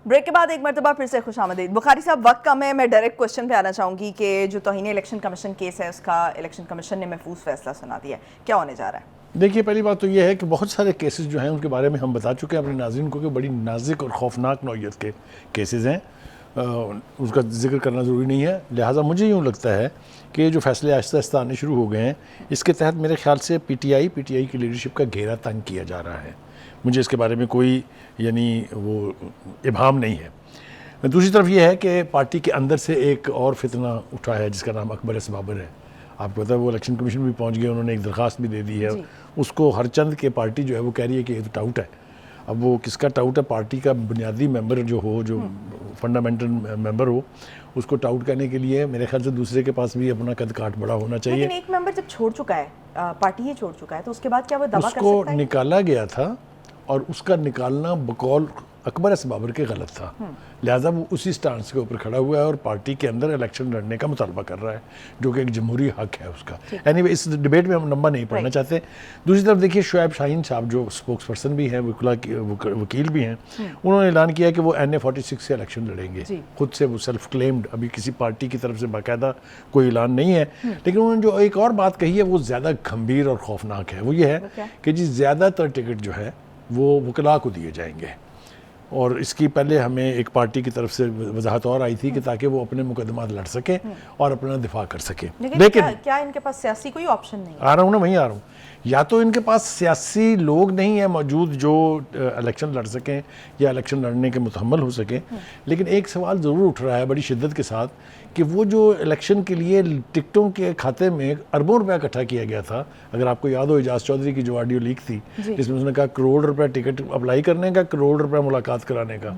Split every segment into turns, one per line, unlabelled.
Break کے بعد ایک مرتبہ پھر سے خوش آمدید. بخاری صاحب وقت کم ہے, میں ڈائریکٹ کوشچن پہ آنا چاہوں گی کہ جو توہین الیکشن کمیشن کیس ہے اس کا الیکشن کمیشن نے محفوظ فیصلہ سنا دیا ہے, کیا ہونے جا رہا ہے؟
دیکھیے پہلی بات تو یہ ہے کہ بہت سارے کیسز جو ہیں ان کے بارے میں ہم بتا چکے ہیں اپنے ناظرین کو کہ بڑی نازک اور خوفناک نوعیت کے کیسز ہیں, اس کا ذکر کرنا ضروری نہیں ہے. لہٰذا مجھے یوں لگتا ہے کہ جو فیصلے آہستہ آہستہ آنے شروع ہو گئے ہیں اس کے تحت میرے خیال سے پی ٹی آئی کی لیڈرشپ کا گھیرا تنگ کیا جا رہا ہے. مجھے اس کے بارے میں کوئی وہ ابہام نہیں ہے. دوسری طرف یہ ہے کہ پارٹی کے اندر سے ایک اور فتنہ اٹھا ہے جس کا نام اکبر بابر ہے. آپ کو پتہ ہے وہ الیکشن کمیشن بھی پہنچ گئے, انہوں نے ایک درخواست بھی دے دی ہے. اس کو ہر چند کے پارٹی جو ہے وہ کہہ رہی ہے کہ یہ تو ٹاؤٹ ہے. اب وہ کس کا ٹاؤٹ ہے؟ پارٹی کا بنیادی ممبر جو ہو, جو فنڈامنٹل ممبر ہو, اس کو ٹاؤٹ کرنے کے لیے میرے خیال سے دوسرے کے پاس بھی اپنا قد کاٹ بڑا ہونا چاہیے.
لیکن ایک ممبر جب چھوڑ چکا ہے, پارٹی ہی چھوڑ چکا ہے, تو اس کے بعد کیا وہ دعویٰ کر سکتا ہے؟
اس کو نکالا گیا تھا اور اس کا نکالنا بقول اکبر بابر کے غلط تھا. لہٰذا وہ اسی سٹانس کے اوپر کھڑا ہوا ہے اور پارٹی کے اندر الیکشن لڑنے کا مطالبہ کر رہا ہے, جو کہ ایک جمہوری حق ہے اس کا. اینی اس ڈیبیٹ میں ہم لمبا نہیں پڑھنا چاہتے. دوسری طرف دیکھیے شعیب شاہین صاحب جو اسپوکس پرسن بھی ہیں, وکیل بھی ہیں, انہوں نے اعلان کیا کہ وہ NA-46 سے الیکشن لڑیں گے. خود سے وہ سیلف کلیمڈ, ابھی کسی پارٹی کی طرف سے باقاعدہ کوئی اعلان نہیں ہے. لیکن انہوں نے جو ایک اور بات کہی ہے وہ زیادہ گھمبیر اور خوفناک ہے. وہ یہ ہے کہ جی زیادہ تر ٹکٹ جو ہے وہ وکلاء کو دیے جائیں گے, اور اس کی پہلے ہمیں ایک پارٹی کی طرف سے وضاحت اور آئی تھی کہ تاکہ وہ اپنے مقدمات لڑ سکے اور اپنا دفاع کر سکے.
لیکن کیا ان کے پاس سیاسی کوئی آپشن نہیں ہے؟
آ رہا ہوں نا, وہیں آ رہا ہوں. یا تو ان کے پاس سیاسی لوگ نہیں ہیں موجود جو الیکشن لڑ سکیں یا الیکشن لڑنے کے متحمل ہو سکیں. لیکن ایک سوال ضرور اٹھ رہا ہے بڑی شدت کے ساتھ کہ وہ جو الیکشن کے لیے ٹکٹوں کے کھاتے میں اربوں روپے اکٹھا کیا گیا تھا, اگر آپ کو یاد ہو اعجاز چودھری کی جو آڈیو لیک تھی جس میں اس نے کہا کروڑ روپے ٹکٹ اپلائی کرنے کا, کروڑ روپے ملاقات کرانے کا,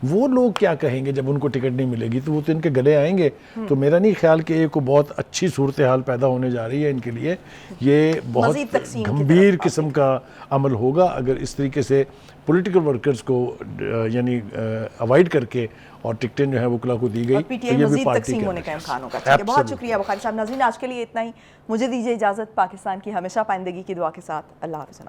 وہ لوگ کیا کہیں گے جب ان کو ٹکٹ نہیں ملے گی؟ تو وہ تو ان کے گلے آئیں گے. تو میرا نہیں خیال کہ ایک بہت اچھی صورتحال پیدا ہونے جا رہی ہے ان کے لیے. یہ بہت گھمبیر قسم کا عمل ہوگا اگر اس طریقے سے پولیٹیکل ورکرز کو اوائڈ کر کے اور ٹکٹیں جو ہیں وکلاء کو دی گئی,
پی ٹی آئی مزید تقسیم ہونے کا امکان ہوگا. بہت شکریہ بخاری صاحب. ناظرین آج کے لیے اتنا ہی, مجھے دیجیے اجازت. پاکستان کی ہمیشہ پائندگی کی دعا کے ساتھ اللہ حافظ.